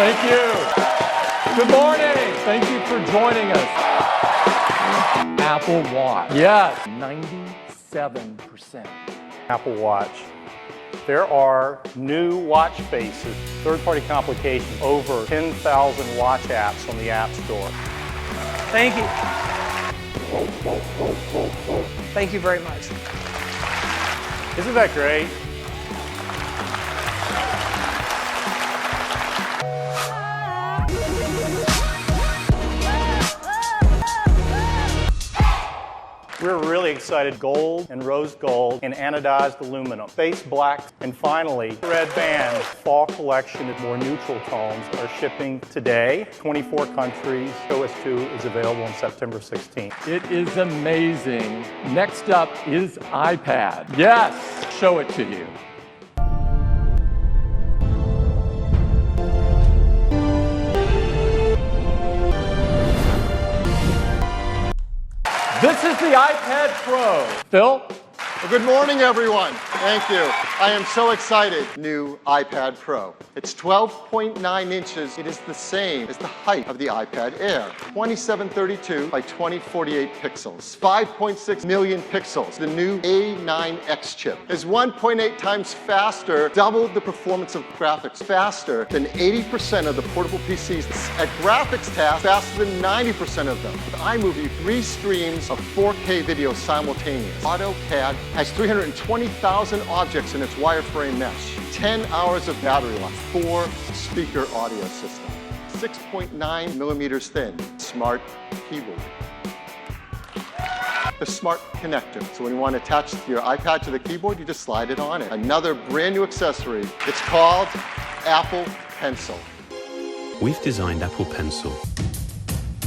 Thank you. Good morning. Thank you for joining us. Apple Watch. Yes, 97%. Apple Watch. There are new watch faces, third-party complications, over 10,000 watch apps on the App Store. Thank you. Thank you very much. Isn't that great? We're really excited. Gold and rose gold and anodized aluminum. Face black. And finally, red band. Fall collection of more neutral tones are shipping today. 24 countries. OS2 is available on September 16th. It is amazing. Next up is iPad. Yes, show it to you. This is the iPad Pro. Phil? Well, good morning, everyone. Thank you. I am so excited. New iPad Pro. It's 12.9 inches. It is the same as the height of the iPad Air. 2732 by 2048 pixels. 5.6 million pixels. The new A9X chip is 1.8 times faster, double the performance of graphics, faster than 80% of the portable PCs at graphics tasks, faster than 90% of them. With iMovie, 3 streams of 4K video simultaneous. AutoCAD has 320,000 objects in its wireframe mesh, 10 hours of battery life, 4-speaker audio system, 6.9 millimeters thin, smart keyboard. The smart connector. So when you want to attach your iPad to the keyboard, you just slide it on it. Another brand new accessory. It's called Apple Pencil. We've designed Apple Pencil.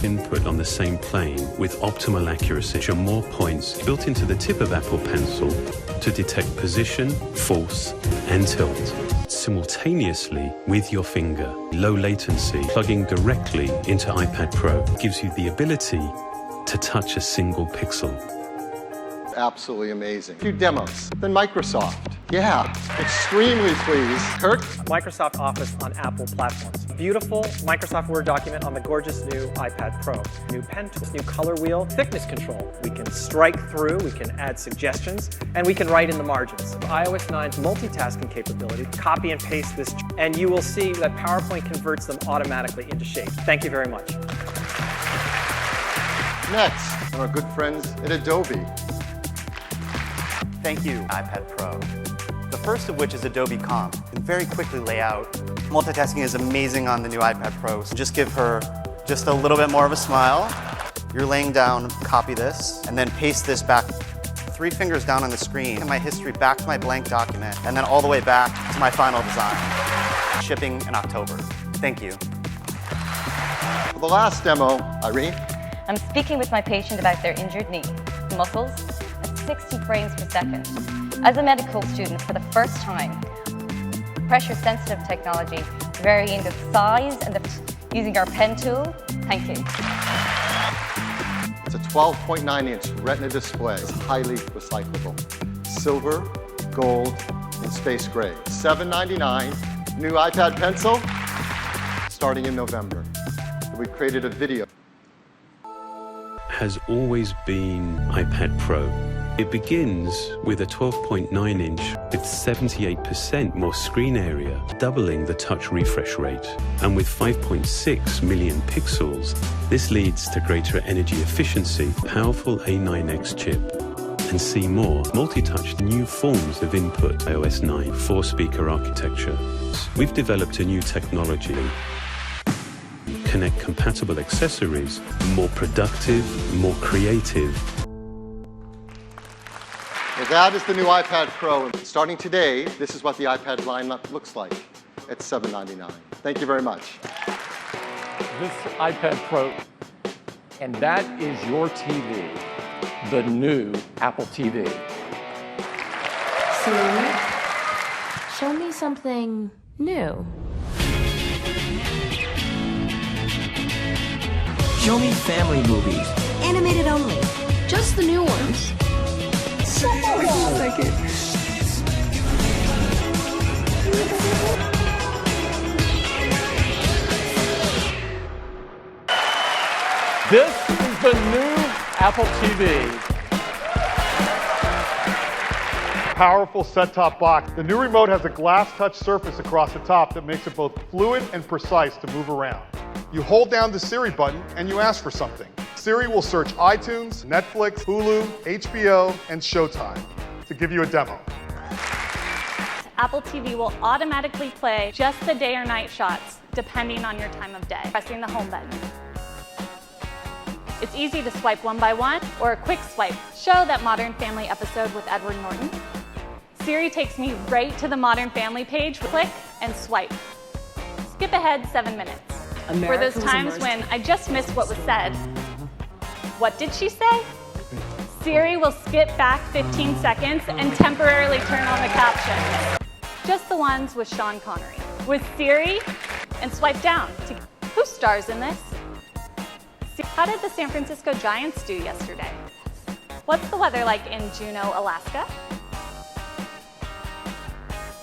Input on the same plane with optimal accuracy. Show more points built into the tip of Apple Pencil to detect position, force, and tilt simultaneously with your finger. Low latency, plugging directly into iPad Pro gives you the ability to touch a single pixel. Absolutely amazing. A few demos. Then Microsoft. Yeah, extremely pleased. Kirk? Microsoft Office on Apple platforms. Beautiful Microsoft Word document on the gorgeous new iPad Pro. New pen tools, new color wheel, thickness control. We can strike through, we can add suggestions, and we can write in the margins. iOS 9's multitasking capability, copy and paste this, and you will see that PowerPoint converts them automatically into shape. Thank you very much. Next, our good friends at Adobe. Thank you, iPad Pro. The first of which is Adobe Comp. You can very quickly lay out. Multitasking is amazing on the new iPad Pro. So just give her just a little bit more of a smile. You're laying down, copy this, and then paste this back 3 fingers down on the screen, and my history back to my blank document, and then all the way back to my final design. Shipping in October. Thank you. For the last demo, Irene. I'm speaking with my patient about their injured knee, muscles, at 60 frames per second. As a medical student, for the first time, pressure-sensitive technology, varying the size and using our pen tool. Thank you. It's a 12.9-inch Retina display. It's highly recyclable. Silver, gold, and space gray. $7.99. New iPad Pencil, starting in November. We created a video. Has always been iPad Pro. It begins with a 12.9-inch with 78% more screen area, doubling the touch refresh rate. And with 5.6 million pixels, this leads to greater energy efficiency, powerful A9X chip, and see more. Multi-touch, new forms of input, iOS 9, 4-speaker architecture. We've developed a new technology. Connect compatible accessories, more productive, more creative. Well, that is the new iPad Pro. And starting today, this is what the iPad lineup looks like at $7.99. Thank you very much. This iPad Pro, and that is your TV, the new Apple TV. Siri, show me something new. Show me family movies. Animated only. Just the new ones. Wait a second. Apple TV. Powerful set-top box. The new remote has a glass touch surface across the top that makes it both fluid and precise to move around. You hold down the Siri button and you ask for something. Siri will search iTunes, Netflix, Hulu, HBO, and Showtime to give you a demo. Apple TV will automatically play just the day or night shots, depending on your time of day, pressing the home button. It's easy to swipe one by one, or a quick swipe. Show that Modern Family episode with Edward Norton. Siri takes me right to the Modern Family page. Click and swipe. Skip ahead 7 minutes. For those times when I just missed what was said. What did she say? Siri will skip back 15 seconds and temporarily turn on the captions. Just the ones with Sean Connery. With Siri, and swipe down. Who stars in this? How did the San Francisco Giants do yesterday? What's the weather like in Juneau, Alaska?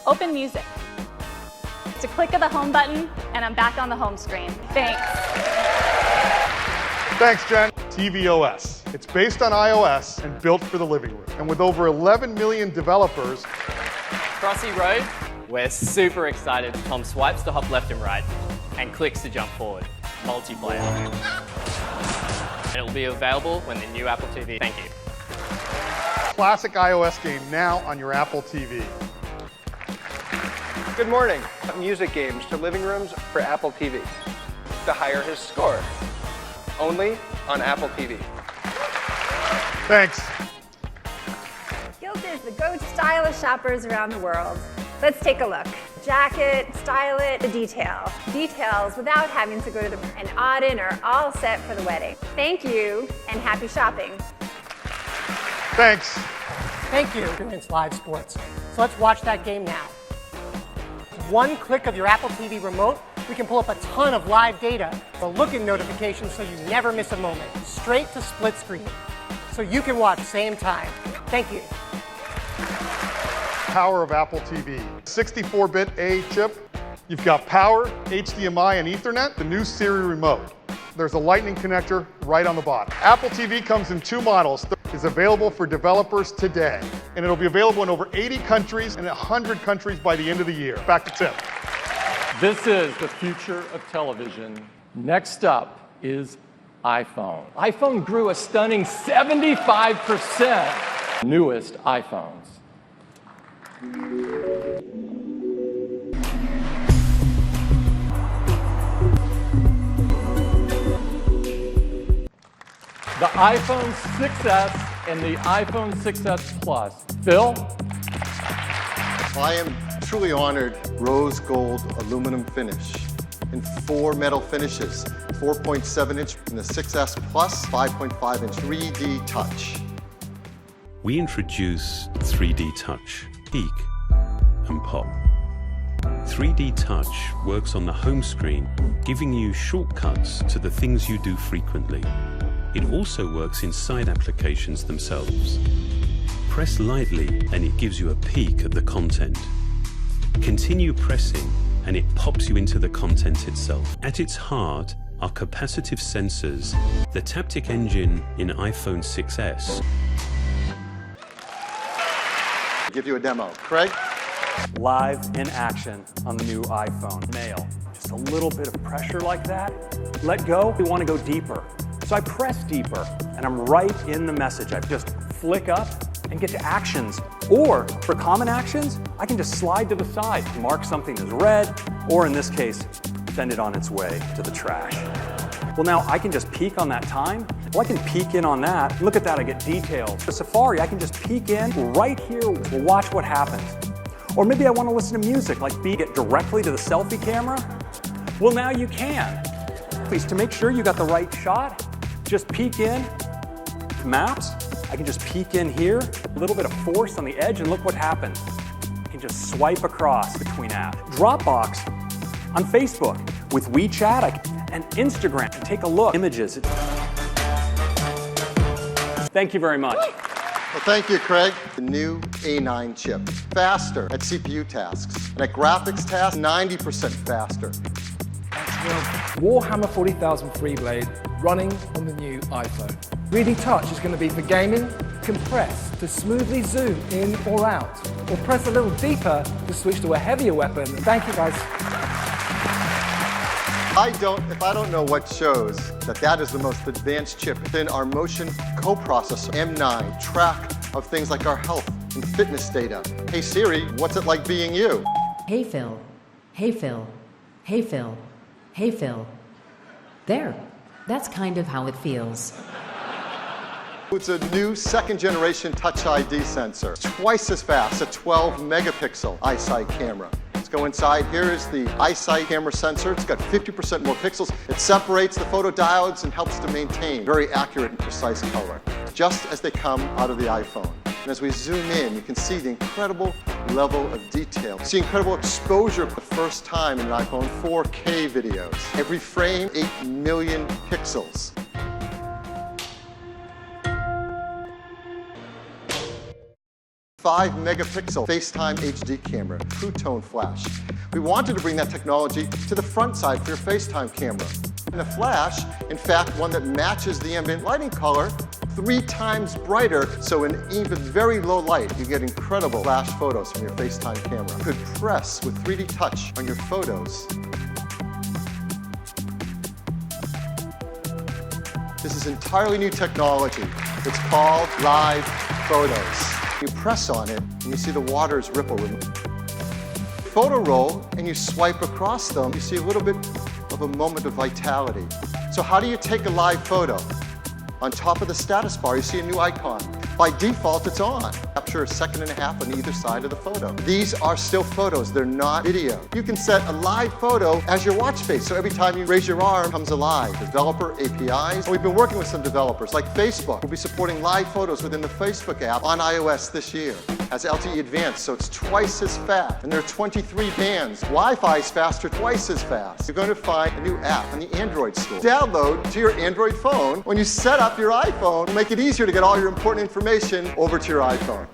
Open music. It's a click of the home button, and I'm back on the home screen. Thanks. Thanks, Jen. tvOS. It's based on iOS and built for the living room. And with over 11 million developers, Crossy Road, we're super excited. Tom swipes to hop left and right and clicks to jump forward. Multiplayer. And it will be available when the new Apple TV. Thank you. classic iOS game now on your Apple TV. Good morning. Music games to living rooms for Apple TV. The higher his score. Only on Apple TV. Thanks. Guilt is the go-to style of shoppers around the world. Let's take a look. Jacket, style it, the detail. Details without having to go to the and Auden are all set for the wedding. Thank you and happy shopping. Thanks. Thank you. Experience live sports. So let's watch that game now. One click of your Apple TV remote, we can pull up a ton of live data, the look-in notifications so you never miss a moment, straight to split screen, so you can watch same time. Thank you. Power of Apple TV. 64-bit A chip. You've got power, HDMI, and Ethernet, the new Siri remote. There's a lightning connector right on the bottom. Apple TV comes in 2 models. Is available for developers today. And it'll be available in over 80 countries and 100 countries by the end of the year. Back to Tim. This is the future of television. Next up is iPhone. iPhone grew a stunning 75%. Newest iPhones. The iPhone 6S and the iPhone 6S Plus. Phil? I am truly honored. Rose gold aluminum finish in 4 metal finishes. 4.7 inch in the 6S Plus, 5.5 inch 3D Touch. We introduce 3D Touch, Peek, and Pop. 3D Touch works on the home screen, giving you shortcuts to the things you do frequently. It also works inside applications themselves. Press lightly and it gives you a peek at the content. Continue pressing and it pops you into the content itself. At its heart are capacitive sensors, the Taptic engine in iPhone 6S. I'll give you a demo. Craig? Live in action on the new iPhone. Mail. Just a little bit of pressure like that. Let go. We want to go deeper. So I press deeper, and I'm right in the message. I just flick up and get to actions. Or, for common actions, I can just slide to the side, mark something as read, or in this case, send it on its way to the trash. Well, now I can just peek on that time. Well, I can peek in on that. Look at that, I get details. For Safari, I can just peek in right here. We'll watch what happens. Or maybe I want to listen to music, like beat it directly to the selfie camera. Well, now you can. Please, to make sure you got the right shot, just peek in. Maps, I can just peek in here, a little bit of force on the edge, and look what happens. I can just swipe across between apps. Dropbox on Facebook with WeChat and Instagram. Take a look. Images. Thank you very much. Well, thank you, Craig. The new A9 chip. Faster at CPU tasks. And at graphics tasks, 90% faster. Warhammer 40,000 Freeblade running on the new iPhone. 3D touch is going to be for gaming. Compress to smoothly zoom in or out, or press a little deeper to switch to a heavier weapon. Thank you, guys. If I don't know what shows that is the most advanced chip within our motion coprocessor, M9, track of things like our health and fitness data. Hey Siri, what's it like being you? Hey Phil, hey Phil, hey Phil, hey Phil. There, that's kind of how it feels. It's a new second-generation Touch ID sensor. Twice as fast, a 12-megapixel eyesight camera. Let's go inside. Here is the eyesight camera sensor. It's got 50% more pixels. It separates the photodiodes and helps to maintain very accurate and precise color, just as they come out of the iPhone. And as we zoom in, you can see the incredible level of detail. You see incredible exposure for the first time in an iPhone 4K videos. Every frame, 8 million pixels. Five-megapixel FaceTime HD camera, True Tone Flash. We wanted to bring that technology to the front side for your FaceTime camera. And the flash, in fact, one that matches the ambient lighting color 3 times brighter, so in even very low light, you get incredible flash photos from your FaceTime camera. You could press with 3D touch on your photos. This is entirely new technology. It's called Live Photos. You press on it, and you see the waters ripple. Photo roll, and you swipe across them, you see a little bit of a moment of vitality. So how do you take a live photo? On top of the status bar, you see a new icon. By default, it's on. Capture a second and a half on either side of the photo. These are still photos, they're not video. You can set a live photo as your watch face, so every time you raise your arm, it comes alive. Developer APIs. And we've been working with some developers, like Facebook. We'll be supporting live photos within the Facebook app on iOS this year. Has LTE Advanced, so it's twice as fast. And there are 23 bands. Wi-Fi is faster, twice as fast. You're going to find a new app on the Android store. Download to your Android phone. When you set up your iPhone, make it easier to get all your important information over to your iPhone.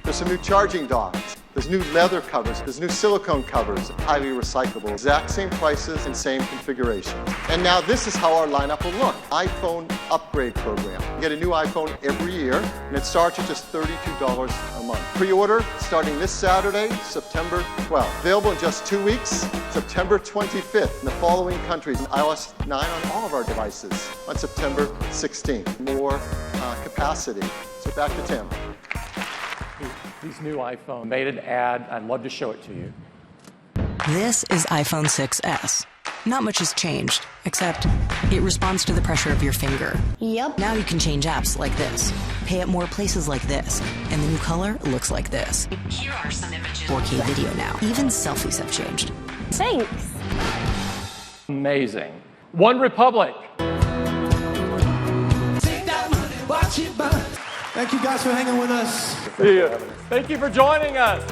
There's some new charging docks. There's new leather covers. There's new silicone covers, highly recyclable. Exact same prices and same configuration. And now this is how our lineup will look. iPhone upgrade program. You get a new iPhone every year, and it starts at just $32 a month. Pre-order starting this Saturday, September 12th. Available in just 2 weeks, September 25th in the following countries, and iOS 9 on all of our devices on September 16th. More capacity. So back to Tim. These new iPhone made an ad. I'd love to show it to you. This is iPhone 6S. Not much has changed, except it responds to the pressure of your finger. Yep. Now you can change apps like this, pay at more places like this, and the new color looks like this. Here are some images. 4K video now. Even selfies have changed. Thanks. Amazing. One Republic. Take that money, watch it burn. Thank you guys for hanging with us. See you. Thank you for joining us.